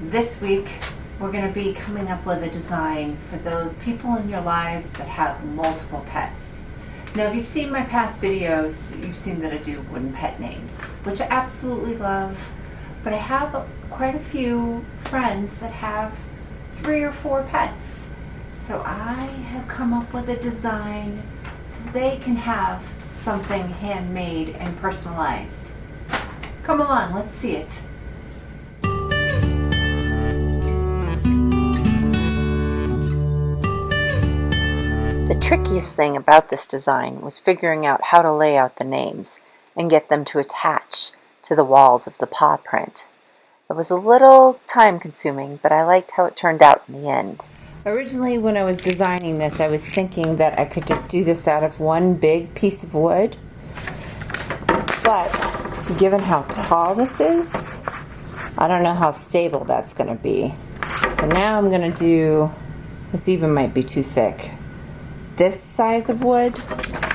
This week, we're going to be coming up with a design for those people in your lives that have multiple pets. Now, if you've seen my past videos, you've seen that I do wooden pet names, which I absolutely love, but I have quite a few friends that have 3 or 4 pets. So I have come up with a design so they can have something handmade and personalized. Come along, let's see it. The trickiest thing about this design was figuring out how to lay out the names and get them to attach to the walls of the paw print. It was a little time consuming, but I liked how it turned out in the end. Originally, when I was designing this, I was thinking that I could just do this out of one big piece of wood. But given how tall this is, I don't know how stable that's going to be. So now I'm going to do, this even might be too thick, this size of wood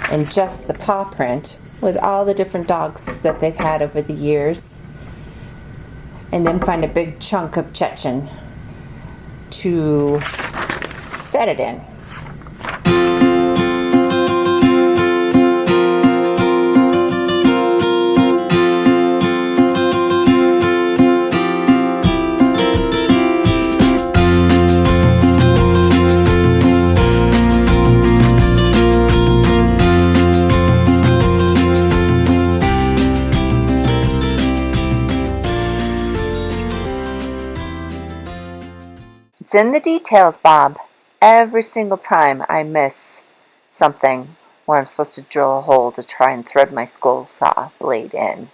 and just the paw print with all the different dogs that they've had over the years, and then find a big chunk of Chechen to set it in. It's in the details, Bob. Every single time I miss something where I'm supposed to drill a hole to try and thread my scroll saw blade in.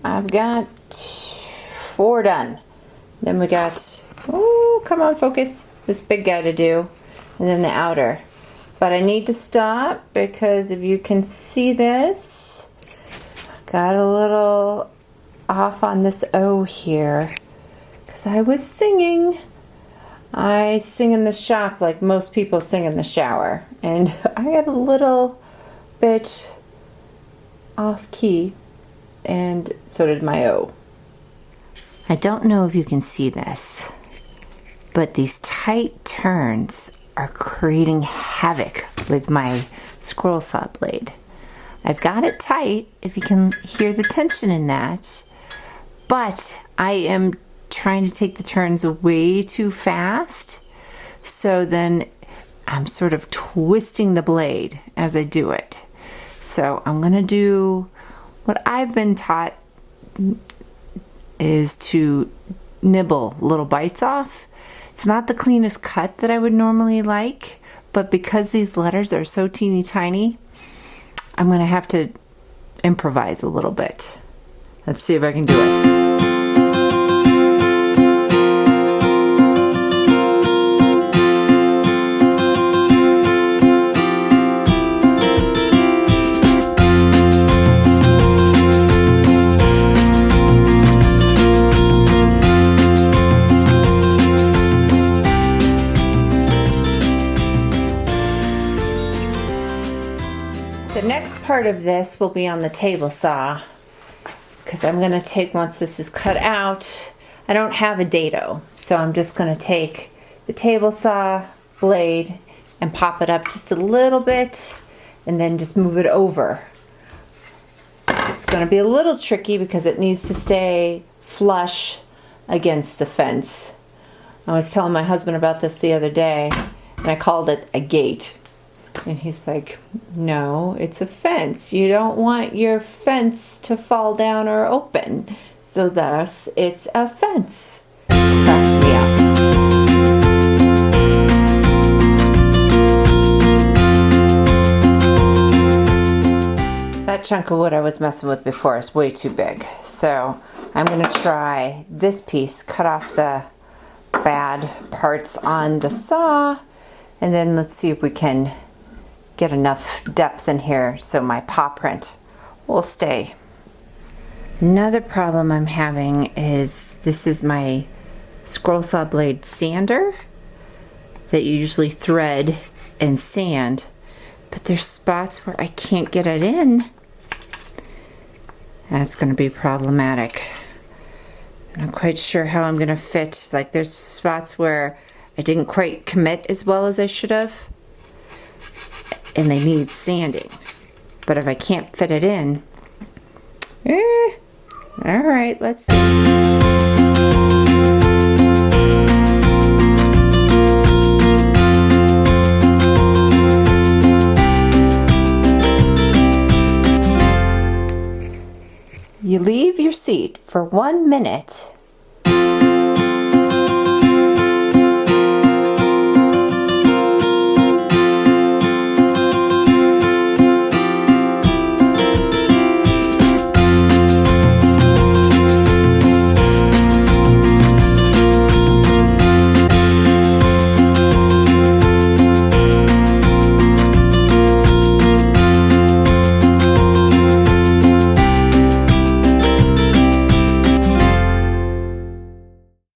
I've got 4 done. Then we got, oh, come on, focus, this big guy to do, and then the outer. But I need to stop because if you can see this, got a little off on this O here because I was singing. I sing in the shop like most people sing in the shower, and I got a little bit off key. And so did my O. I don't know if you can see this, but these tight turns are creating havoc with my scroll saw blade. I've got it tight, if you can hear the tension in that, but I am trying to take the turns way too fast, so then I'm sort of twisting the blade as I do it. So I'm going to do what I've been taught is to nibble little bites off. It's not the cleanest cut that I would normally like, but because these letters are so teeny tiny, I'm going to have to improvise a little bit. Let's see if I can do it. The next part of this will be on the table saw because I'm going to take, once this is cut out, I don't have a dado, so I'm just going to take the table saw blade and pop it up just a little bit and then just move it over. It's going to be a little tricky because it needs to stay flush against the fence. I was telling my husband about this the other day and I called it a gate. And he's like, no, it's a fence. You don't want your fence to fall down or open. So thus, it's a fence. Cracked me up. That chunk of wood I was messing with before is way too big. So I'm going to try this piece, cut off the bad parts on the saw, and then let's see if we can get enough depth in here so my paw print will stay. Another problem I'm having is this is my scroll saw blade sander that you usually thread and sand, but there's spots where I can't get it in. That's going to be problematic. I'm not quite sure how I'm going to fit. Like there's spots where I didn't quite commit as well as I should have, and they need sanding. But if I can't fit it in, all right, let's see. You leave your seat for 1 minute